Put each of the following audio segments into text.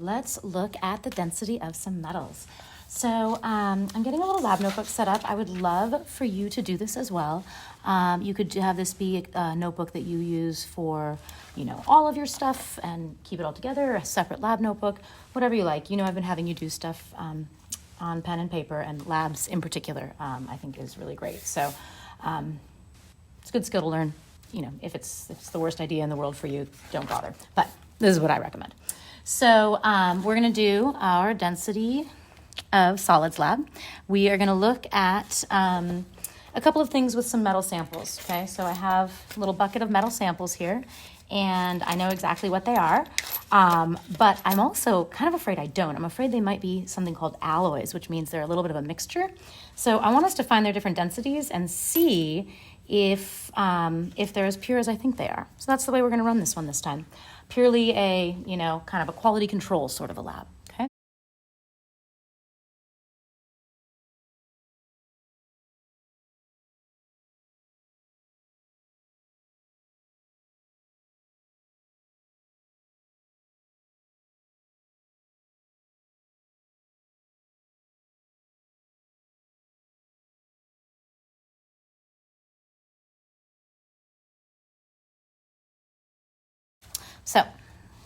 Let's look at the density of some metals. So I'm getting a little lab notebook set up. I would love for you to do this as well. You could have this be a notebook that you use for, all of your stuff and keep it all together, a separate lab notebook, whatever you like. I've been having you do stuff on pen and paper, and labs in particular, I think is really great. So it's a good skill to learn. If it's the worst idea in the world for you, don't bother. But this is what I recommend. So we're going to do our density of solids lab. We are going to look at a couple of things with some metal samples. Okay, so I have a little bucket of metal samples here, and I know exactly what they are, but I'm also kind of afraid I don't. I'm afraid they might be something called alloys, which means they're a little bit of a mixture. So I want us to find their different densities and see if they're as pure as I think they are. So that's the way we're going to run this one this time. Purely a, kind of a quality control sort of a lab, okay? So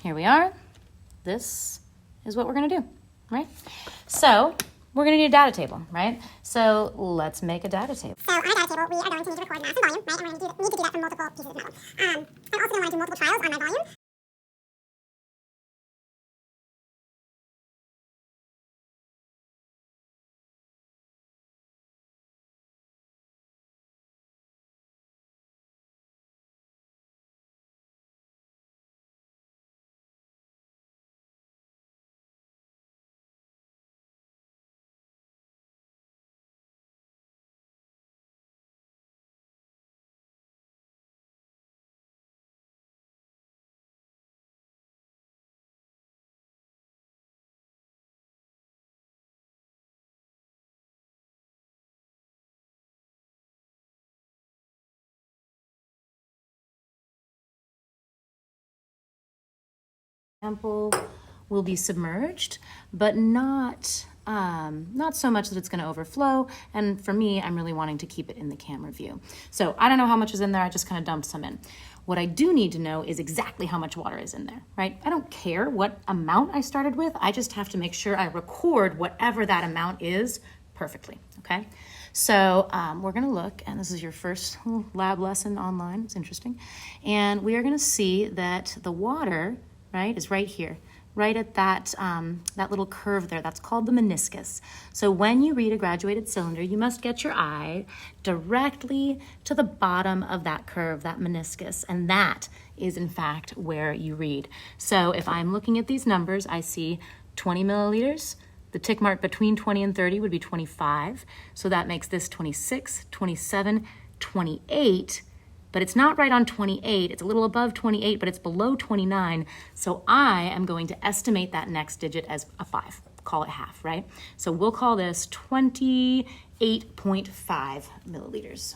here we are. This is what we're going to do, right? So we're going to need a data table, right? So let's make a data table. So on our data table, we are going to need to record mass and volume, right? And we're going to need to do that for multiple pieces of metal. I'm also going to want to do multiple trials on my volume. Sample will be submerged, but not so much that it's going to overflow. And for me, I'm really wanting to keep it in the camera view. So I don't know how much is in there. I just kind of dumped some in. What I do need to know is exactly how much water is in there, right? I don't care what amount I started with. I just have to make sure I record whatever that amount is perfectly, okay? So we're going to look, and this is your first lab lesson online. It's interesting. And we are going to see that the water, right, is right here, right at that little curve there. That's called the meniscus. So when you read a graduated cylinder, you must get your eye directly to the bottom of that curve, that meniscus, and that is in fact where you read. So if I'm looking at these numbers, I see 20 milliliters. The tick mark between 20 and 30 would be 25. So that makes this 26, 27, 28. But it's not right on 28. It's a little above 28, but it's below 29. So I am going to estimate that next digit as a 5. Call it half, right? So we'll call this 28.5 milliliters.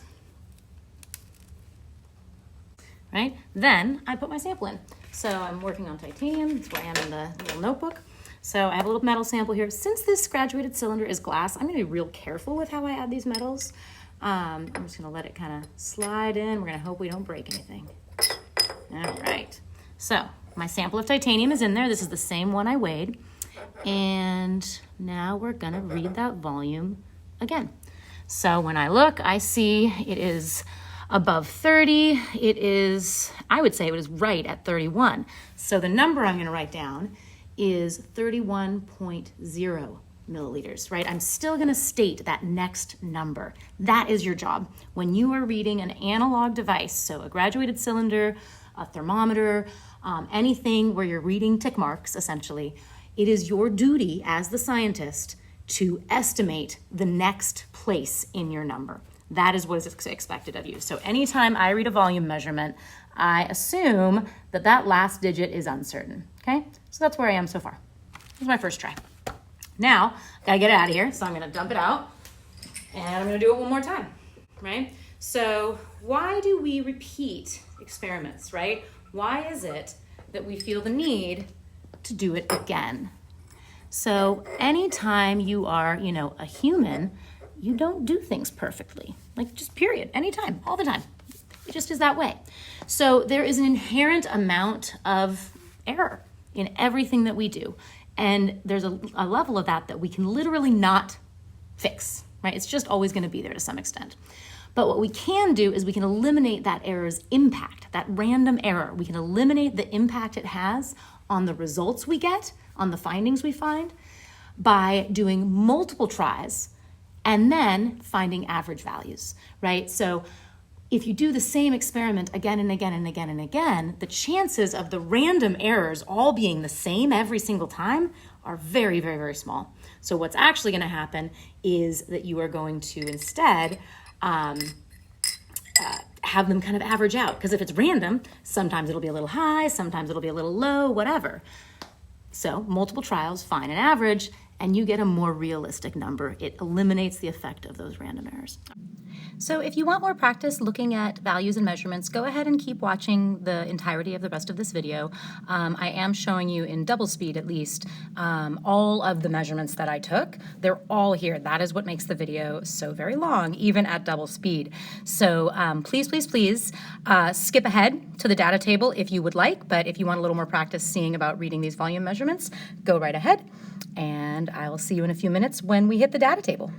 Right? Then I put my sample in. So I'm working on titanium. That's where I am in the little notebook. So I have a little metal sample here. Since this graduated cylinder is glass, I'm going to be real careful with how I add these metals. I'm just going to let it kind of slide in. We're going to hope we don't break anything. All right. So my sample of titanium is in there. This is the same one I weighed. And now we're going to read that volume again. So when I look, I see it is above 30. It is, I would say it was right at 31. So the number I'm going to write down is 31.0 milliliters, right? I'm still going to state that next number. That is your job. When you are reading an analog device, so a graduated cylinder, a thermometer, anything where you're reading tick marks, essentially, it is your duty as the scientist to estimate the next place in your number. That is what is expected of you. So anytime I read a volume measurement, I assume that that last digit is uncertain, okay? So that's where I am so far. This is my first try. Now, gotta get it out of here, so I'm gonna dump it out, and I'm gonna do it one more time, right? So why do we repeat experiments, right? Why is it that we feel the need to do it again. So anytime you are, a human, you don't do things perfectly. Like just period, anytime, all the time. It just is that way. So there is an inherent amount of error in everything that we do. And there's a level of that we can literally not fix, right? It's just always going to be there to some extent. But what we can do is we can eliminate that error's impact, that random error. We can eliminate the impact it has on the results we get, on the findings we find, by doing multiple tries and then finding average values, right? So if you do the same experiment again and again and again and again, the chances of the random errors all being the same every single time are very, very, very small. So what's actually going to happen is that you are going to instead have them kind of average out. Because if it's random, sometimes it'll be a little high, sometimes it'll be a little low, whatever. So multiple trials, find an average, and you get a more realistic number. It eliminates the effect of those random errors. So if you want more practice looking at values and measurements, go ahead and keep watching the entirety of the rest of this video. I am showing you in double speed at least all of the measurements that I took. They're all here. That is what makes the video so very long, even at double speed. So please, please, please skip ahead to the data table if you would like, but if you want a little more practice seeing about reading these volume measurements, go right ahead. And I will see you in a few minutes when we hit the data table.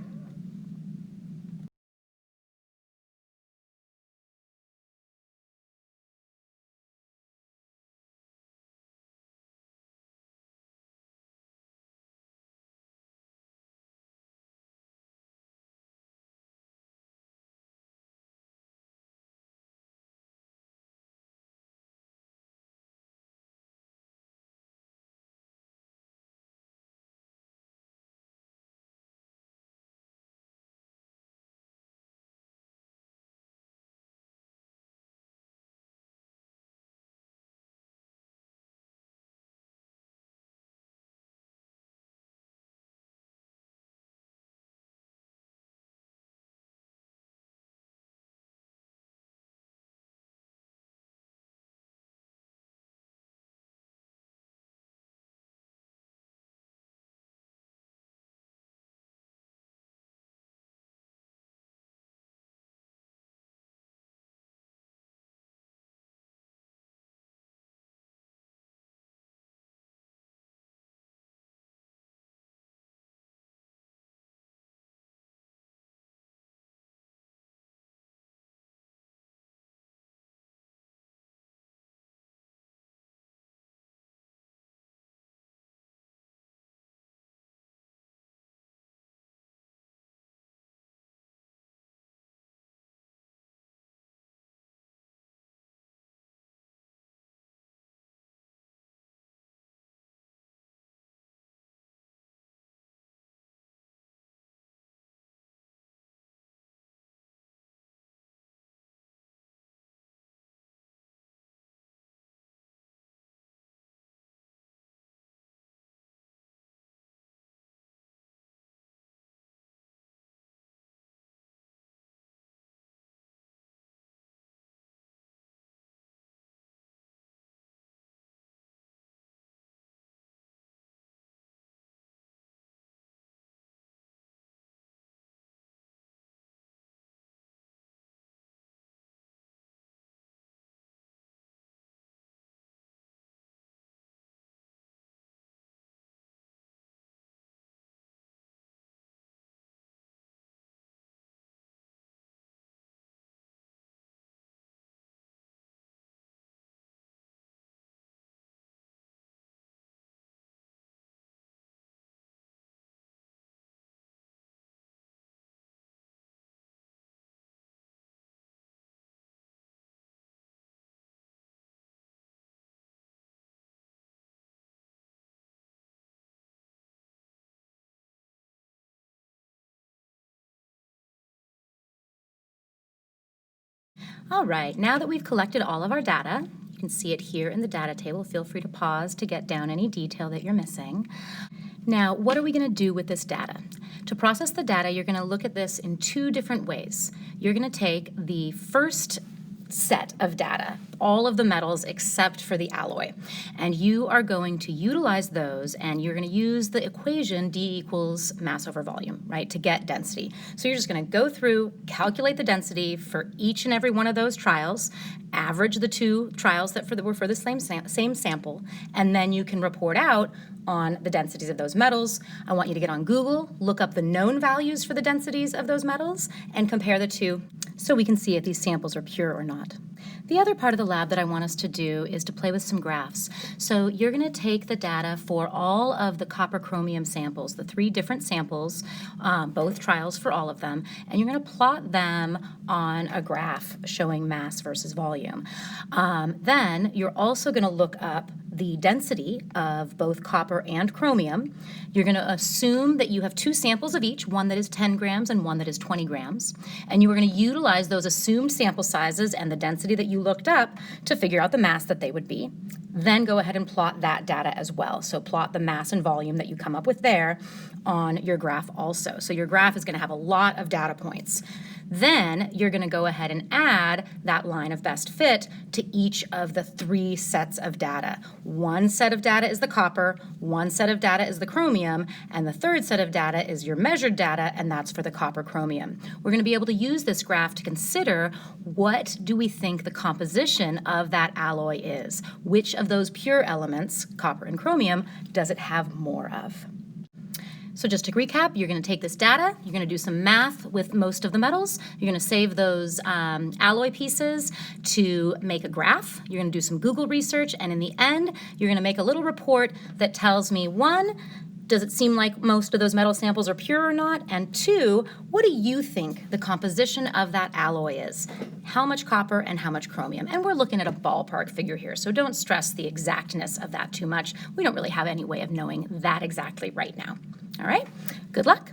All right, now that we've collected all of our data, you can see it here in the data table. Feel free to pause to get down any detail that you're missing. Now, what are we going to do with this data? To process the data, you're going to look at this in two different ways. You're going to take the first set of data, all of the metals except for the alloy. And you are going to utilize those, and you're going to use the equation D equals mass over volume, right, to get density. So you're just going to go through, calculate the density for each and every one of those trials, average the two trials that were for the same sample, and then you can report out on the densities of those metals. I want you to get on Google, look up the known values for the densities of those metals, and compare the two so we can see if these samples are pure or not. The other part of the lab that I want us to do is to play with some graphs. So you're going to take the data for all of the copper chromium samples, the 3 different samples, both trials for all of them, and you're going to plot them on a graph showing mass versus volume. Then you're also going to look up the density of both copper and chromium. You're going to assume that you have 2 samples of each, one that is 10 grams and one that is 20 grams. And you are going to utilize those assumed sample sizes and the density that you looked up to figure out the mass that they would be. Then go ahead and plot that data as well. So plot the mass and volume that you come up with there on your graph also. So your graph is going to have a lot of data points. Then you're going to go ahead and add that line of best fit to each of the 3 sets of data. One set of data is the copper, one set of data is the chromium, and the third set of data is your measured data, and that's for the copper chromium. We're going to be able to use this graph to consider what do we think the composition of that alloy is. Which of those pure elements, copper and chromium, does it have more of? So just to recap, you're going to take this data, you're going to do some math with most of the metals, you're going to save those alloy pieces to make a graph, you're going to do some Google research, and in the end, you're going to make a little report that tells me, 1, does it seem like most of those metal samples are pure or not? And 2, what do you think the composition of that alloy is? How much copper and how much chromium? And we're looking at a ballpark figure here, so don't stress the exactness of that too much. We don't really have any way of knowing that exactly right now. All right, good luck.